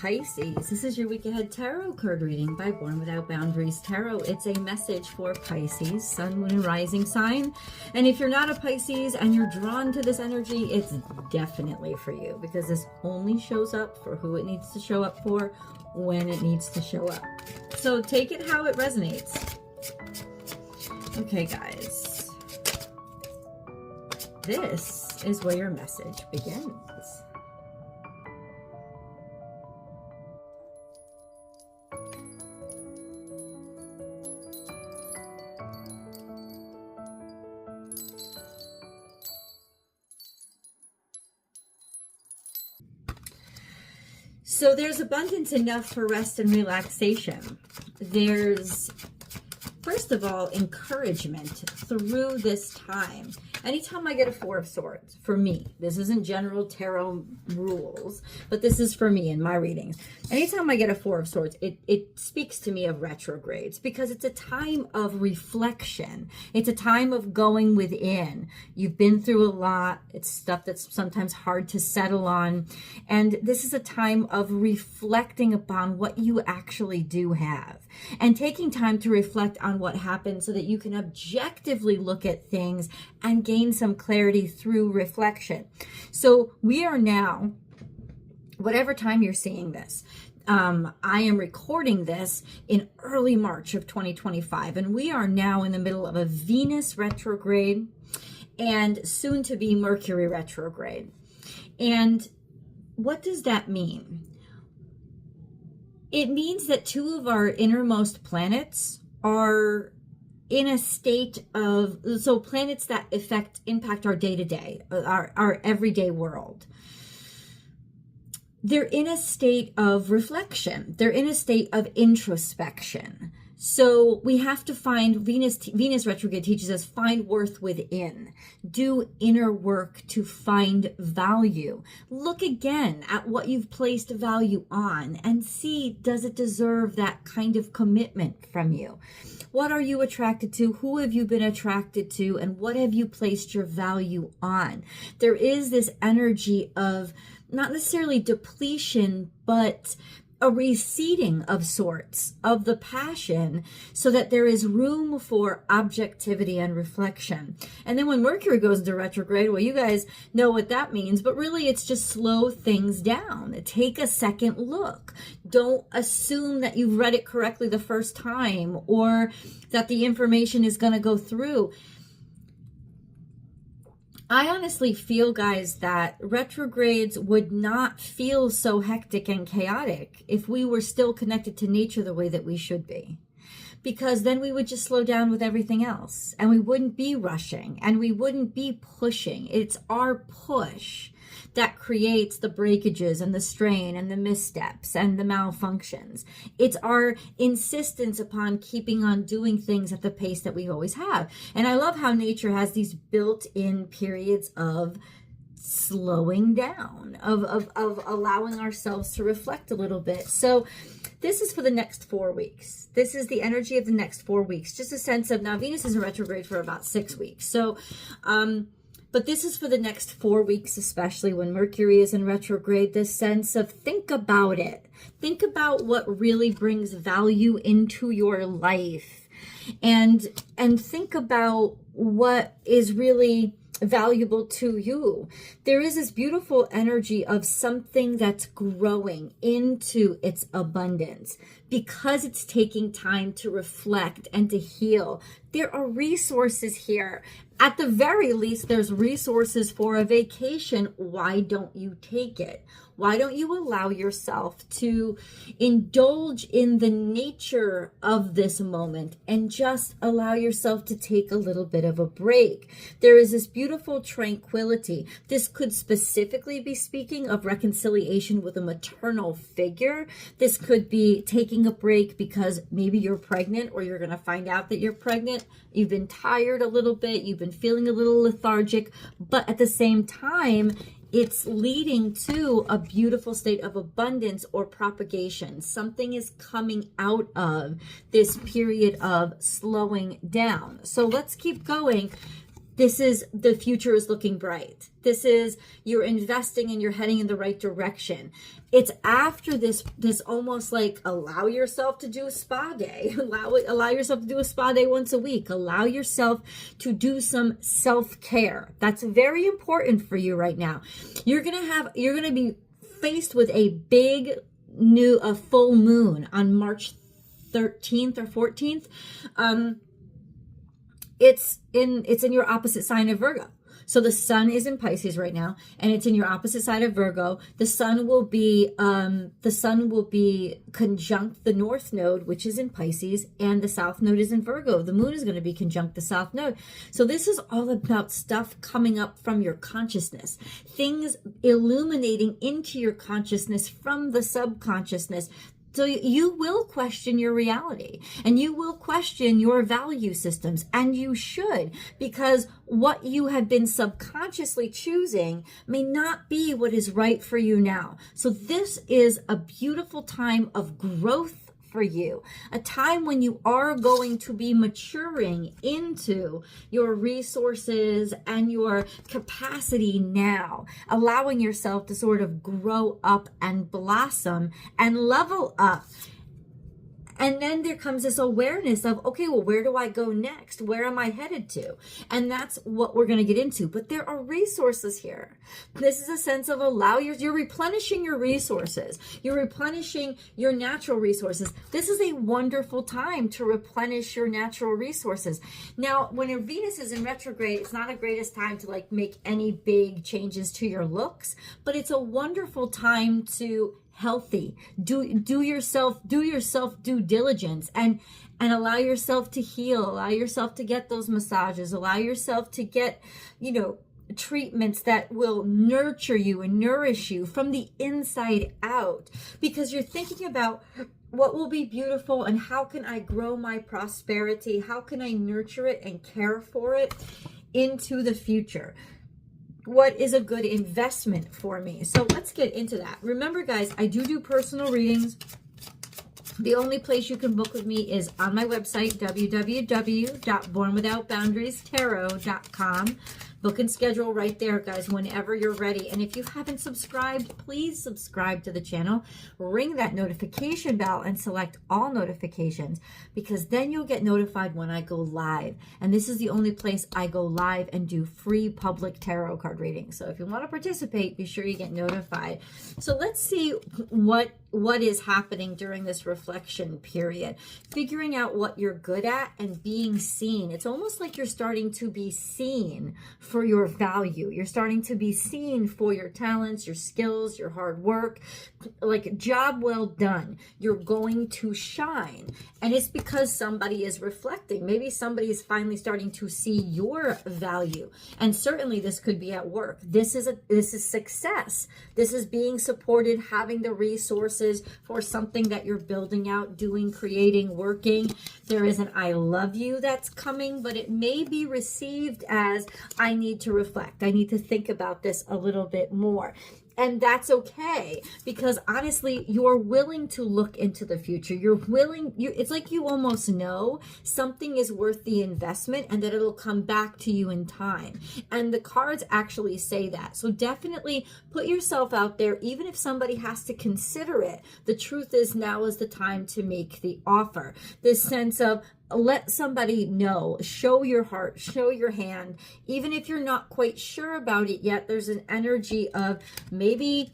Pisces, this is your week ahead tarot card reading by Born Without Boundaries Tarot. It's a message for Pisces, sun, moon, and rising sign. And if you're not a Pisces and you're drawn to this energy, it's definitely for you, because this only shows up for who it needs to show up for when it needs to show up. So take it how it resonates. Okay, guys. This is where your message begins. So there's abundance enough for rest and relaxation. There's, first of all, encouragement through this time. Anytime I get a Four of Swords, for me, this isn't general tarot rules, but this is for me in my readings. Anytime I get a Four of Swords, it speaks to me of retrogrades, because it's a time of reflection. It's a time of going within. You've been through a lot. It's stuff that's sometimes hard to settle on. And this is a time of reflecting upon what you actually do have, and taking time to reflect on what happened so that you can objectively look at things and gain some clarity through reflection. So we are now, whatever time you're seeing this, I am recording this in early March of 2025, and we are now in the middle of a Venus retrograde and soon to be Mercury retrograde. And what does that mean? It means that two of our innermost planets are in a state of, so planets that impact our day-to-day, our everyday world. They're in a state of reflection. They're in a state of introspection. So we have to find, Venus retrograde teaches us, find worth within. Do inner work to find value. Look again at what you've placed value on and see, does it deserve that kind of commitment from you? What are you attracted to? Who have you been attracted to? And what have you placed your value on? There is this energy of not necessarily depletion, but a receding of sorts of the passion, so that there is room for objectivity and reflection. And then when Mercury goes into retrograde, well, you guys know what that means, but really it's just slow things down. Take a second look. Don't assume that you've read it correctly the first time, or that the information is going to go through. I honestly feel, guys, that retrogrades would not feel so hectic and chaotic if we were still connected to nature the way that we should be. Because then we would just slow down with everything else, and we wouldn't be rushing, and we wouldn't be pushing. It's our push that creates the breakages and the strain and the missteps and the malfunctions. It's our insistence upon keeping on doing things at the pace that we always have. And I love how nature has these built-in periods of slowing down, of allowing ourselves to reflect a little bit. So this is for the next 4 weeks. This is the energy of the next 4 weeks. Just a sense of, now Venus is in retrograde for about 6 weeks. So, but this is for the next 4 weeks, especially when Mercury is in retrograde, this sense of, think about it. Think about what really brings value into your life, and think about what is really valuable to you. There is this beautiful energy of something that's growing into its abundance because it's taking time to reflect and to heal. There are resources here. At the very least, there's resources for a vacation. Why don't you take it? Why don't you allow yourself to indulge in the nature of this moment and just allow yourself to take a little bit of a break? There is this beautiful tranquility. This could specifically be speaking of reconciliation with a maternal figure. This could be taking a break because maybe you're pregnant, or you're going to find out that you're pregnant. You've been tired a little bit. You've been feeling a little lethargic, but at the same time, it's leading to a beautiful state of abundance or propagation. Something is coming out of this period of slowing down. So let's keep going. This is the future is looking bright. This is you're investing and you're heading in the right direction. It's after this almost like allow yourself to do a spa day. Allow yourself to do a spa day once a week. Allow yourself to do some self-care. That's very important for you right now. You're going to be faced with a full moon on March 13th or 14th. It's in your opposite sign of Virgo. So the sun is in Pisces right now, and it's in your opposite side of Virgo. The sun will be conjunct the north node, which is in Pisces, and the south node is in Virgo. The moon is going to be conjunct the south node. So this is all about stuff coming up from your consciousness, things illuminating into your consciousness from the subconsciousness. So you will question your reality, and you will question your value systems, and you should, because what you have been subconsciously choosing may not be what is right for you now. So this is a beautiful time of growth for you, a time when you are going to be maturing into your resources and your capacity now, allowing yourself to sort of grow up and blossom and level up. And then there comes this awareness of, okay, well, where do I go next? Where am I headed to? And that's what we're going to get into. But there are resources here. This is a sense of you're replenishing your resources. You're replenishing your natural resources. This is a wonderful time to replenish your natural resources. Now, when your Venus is in retrograde, it's not the greatest time to like make any big changes to your looks, but it's a wonderful time to healthy, do yourself due diligence and allow yourself to heal, allow yourself to get those massages, allow yourself to get, treatments that will nurture you and nourish you from the inside out, because you're thinking about what will be beautiful and how can I grow my prosperity, how can I nurture it and care for it into the future. What is a good investment for me? So let's get into that. Remember, guys, I do personal readings. The only place you can book with me is on my website, www.bornwithoutboundariestarot.com. Book and schedule right there, guys, whenever you're ready. And if you haven't subscribed, please subscribe to the channel. Ring that notification bell and select all notifications, because then you'll get notified when I go live. And this is the only place I go live and do free public tarot card readings. So if you want to participate, be sure you get notified. So let's see what is happening during this reflection period. Figuring out what you're good at and being seen. It's almost like you're starting to be seen for your value. You're starting to be seen for your talents, your skills, your hard work, like job well done. You're going to shine. And it's because somebody is reflecting. Maybe somebody is finally starting to see your value. And certainly this could be at work. This is success. This is being supported, having the resources for something that you're building out, doing, creating, working. There is an I love you that's coming, but it may be received as I need to reflect. I need to think about this a little bit more. And that's okay, because honestly, you're willing to look into the future. It's like you almost know something is worth the investment and that it'll come back to you in time. And the cards actually say that. So definitely put yourself out there, even if somebody has to consider it. The truth is, now is the time to make the offer. This sense of, let somebody know, show your heart, show your hand. Even if you're not quite sure about it yet, there's an energy of maybe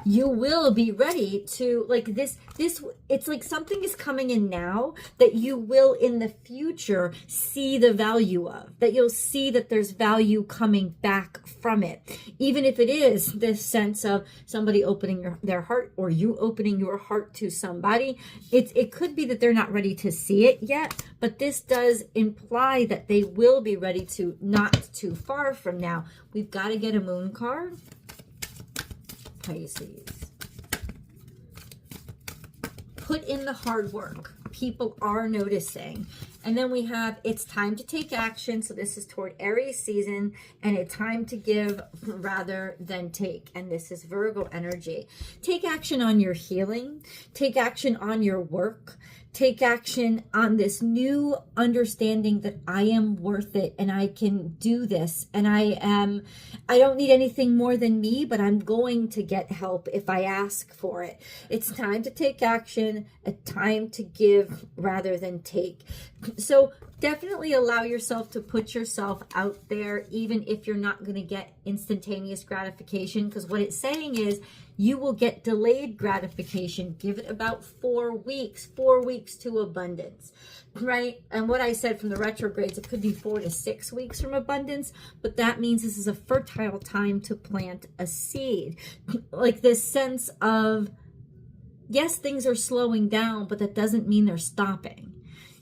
you will be ready to, like this, it's like something is coming in now that you will in the future see the value of, that you'll see that there's value coming back from it. Even if it is this sense of somebody opening their heart, or you opening your heart to somebody, it could be that they're not ready to see it yet, but this does imply that they will be ready to not too far from now. We've got to get a moon card. Pisces. Put in the hard work. People are noticing. And then we have, it's time to take action. So this is toward Aries season, and it's time to give rather than take. And this is Virgo energy. Take action on your healing. Take action on your work. take action on this new understanding that I am worth it and I can do this, and I don't need anything more than me, but I'm going to get help if I ask for it. It's time to take action, a time to give rather than take. So definitely allow yourself to put yourself out there, even if you're not going to get instantaneous gratification, because what it's saying is you will get delayed gratification. Give it about 4 weeks to abundance, right? And what I said from the retrogrades, it could be 4 to 6 weeks from abundance, but that means this is a fertile time to plant a seed. Like this sense of, yes, things are slowing down, but that doesn't mean they're stopping.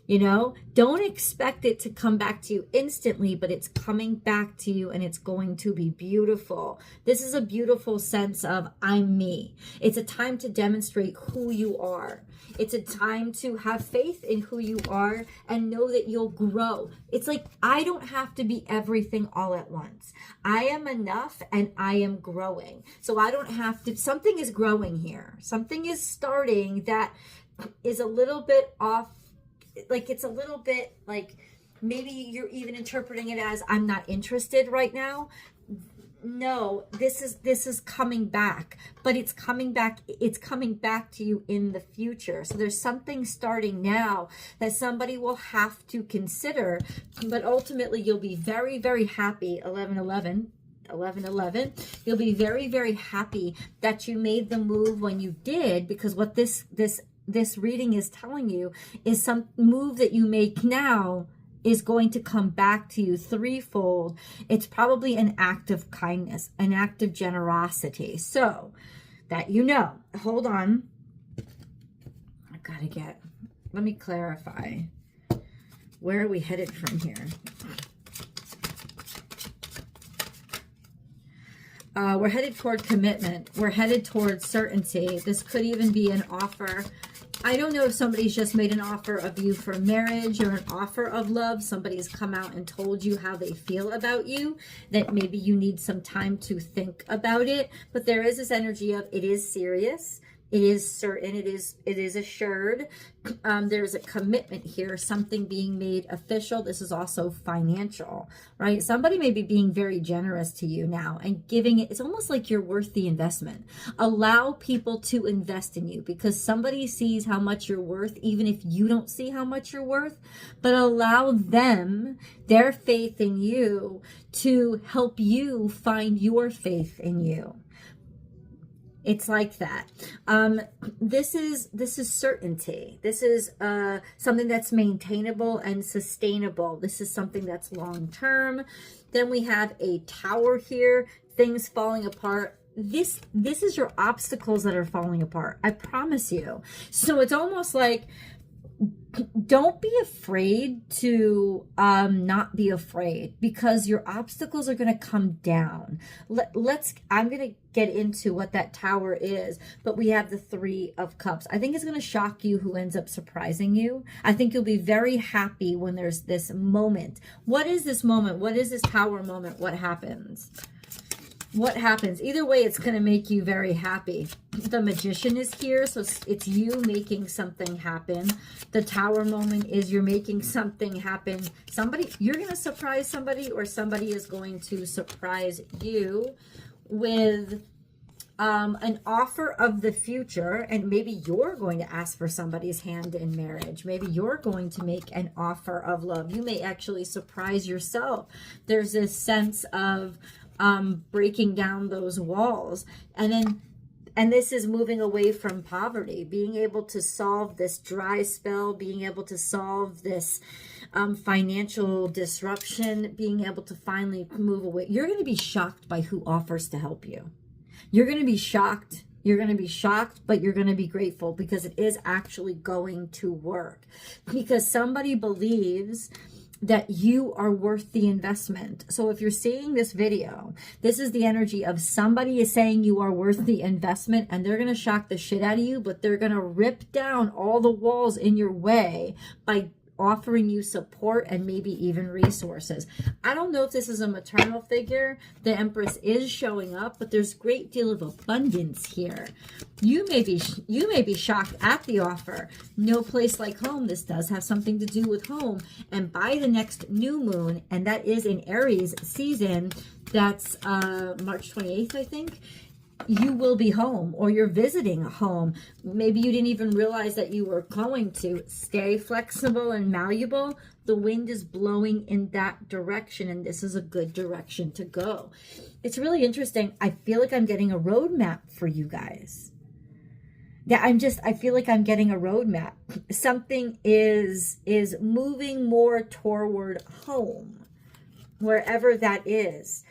You know, don't expect it to come back to you instantly, but it's coming back to you and it's going to be beautiful. This is a beautiful sense of I'm me. It's a time to demonstrate who you are. It's a time to have faith in who you are and know that you'll grow. It's like, I don't have to be everything all at once. I am enough and I am growing. So I don't have to, something is growing here. Something is starting that is a little bit off. Like it's a little bit like maybe you're even interpreting it as I'm not interested right now. No, this is coming back, but it's coming back to you in the future. So there's something starting now that somebody will have to consider, but ultimately you'll be very, very happy. 1111. You'll be very, very happy that you made the move when you did, because what this reading is telling you is some move that you make now is going to come back to you threefold. It's probably an act of kindness, an act of generosity. So that, you know, hold on. Let me clarify. Where are we headed from here? We're headed toward commitment. We're headed toward certainty. This could even be an offer. I don't know if somebody's just made an offer of you for marriage or an offer of love. Somebody's come out and told you how they feel about you, that maybe you need some time to think about it. But there is this energy of it is serious. It is certain. It is assured. There's a commitment here, something being made official. This is also financial, right? Somebody may be being very generous to you now and giving it. It's almost like you're worth the investment. Allow people to invest in you because somebody sees how much you're worth, even if you don't see how much you're worth, but allow them, their faith in you, to help you find your faith in you. It's like that. This is certainty. This is something that's maintainable and sustainable. This is something that's long term. Then we have a tower here, things falling apart. This is your obstacles that are falling apart. I promise you. So it's almost like, don't be afraid to not be afraid, because your obstacles are going to come down. I'm going to get into what that tower is, but we have the 3 of Cups. I think it's going to shock you who ends up surprising you. I think you'll be very happy when there's this moment. What is this moment? What is this tower moment? What happens? What happens? Either way, it's going to make you very happy. The Magician is here, so it's you making something happen. The Tower moment is you're making something happen. You're going to surprise somebody, or somebody is going to surprise you with an offer of the future. And maybe you're going to ask for somebody's hand in marriage. Maybe you're going to make an offer of love. You may actually surprise yourself. There's this sense of breaking down those walls, and this is moving away from poverty, being able to solve this dry spell, being able to solve this financial disruption, being able to finally move away. You're going to be shocked by who offers to help you. You're going to be shocked. You're going to be shocked, but you're going to be grateful, because it is actually going to work, because somebody believes that you are worth the investment. So if you're seeing this video, this is the energy of somebody is saying you are worth the investment, and they're going to shock the shit out of you, but they're going to rip down all the walls in your way by offering you support and maybe even resources. I don't know if this is a maternal figure. The Empress is showing up, but there's a great deal of abundance here. You may be shocked at the offer. No place like home. This does have something to do with home. And by the next new moon, and that is in Aries season, that's March 28th, I think, you will be home, or you're visiting home. Maybe you didn't even realize that you were going to. Stay flexible and malleable. The wind is blowing in that direction, and this is a good direction to go. It's really interesting. I feel like I'm getting a roadmap for you guys. Yeah, I feel like I'm getting a roadmap. Something is moving more toward home, wherever that is.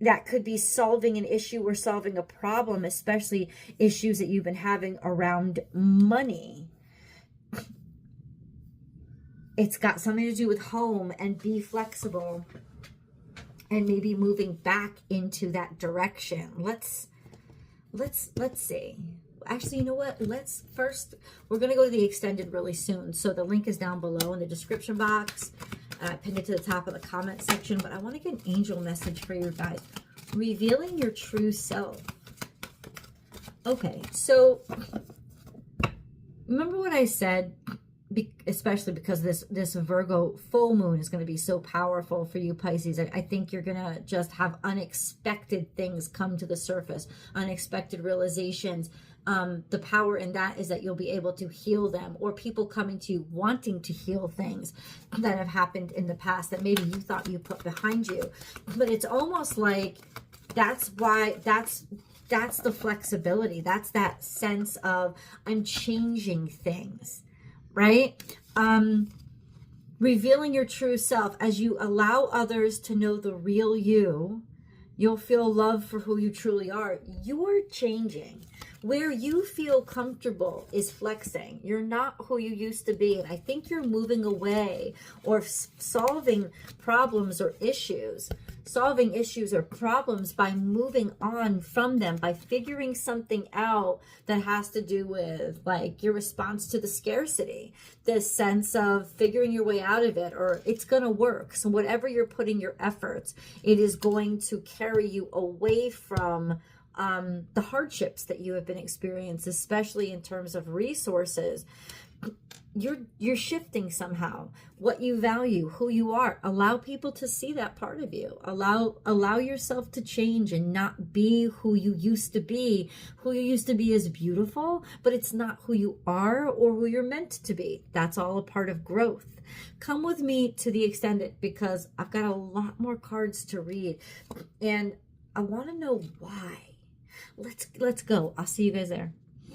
That could be solving an issue or solving a problem, especially issues that you've been having around money. It's got something to do with home, and be flexible and maybe moving back into that direction. Let's see. Actually, you know what? We're going to go to the extended really soon. So the link is down below in the description box. I pinned it to the top of the comment section, but I want to get an angel message for you guys. Revealing your true self. Okay, so remember what I said, especially because this Virgo full moon is going to be so powerful for you, Pisces. I think you're going to just have unexpected things come to the surface, unexpected realizations. The power in that is that you'll be able to heal them, or people coming to you wanting to heal things that have happened in the past that maybe you thought you put behind you. But it's almost like that's the flexibility. That's that sense of I'm changing things, right? Revealing your true self. As you allow others to know the real you, you'll feel love for who you truly are. You're changing. Where you feel comfortable is flexing. You're not who you used to be. And I think you're moving away, or solving problems or issues. Solving issues or problems by moving on from them, by figuring something out that has to do with like your response to the scarcity, this sense of figuring your way out of it, or it's going to work. So whatever you're putting your efforts, it is going to carry you away from the hardships that you have been experiencing, especially in terms of resources. You're shifting somehow what you value, who you are. Allow people to see that part of you. Allow yourself to change and not be who you used to be. Who you used to be is beautiful, but it's not who you are or who you're meant to be. That's all a part of growth. Come with me to the extended, because I've got a lot more cards to read, and I want to know why. Let's go. I'll see you guys there.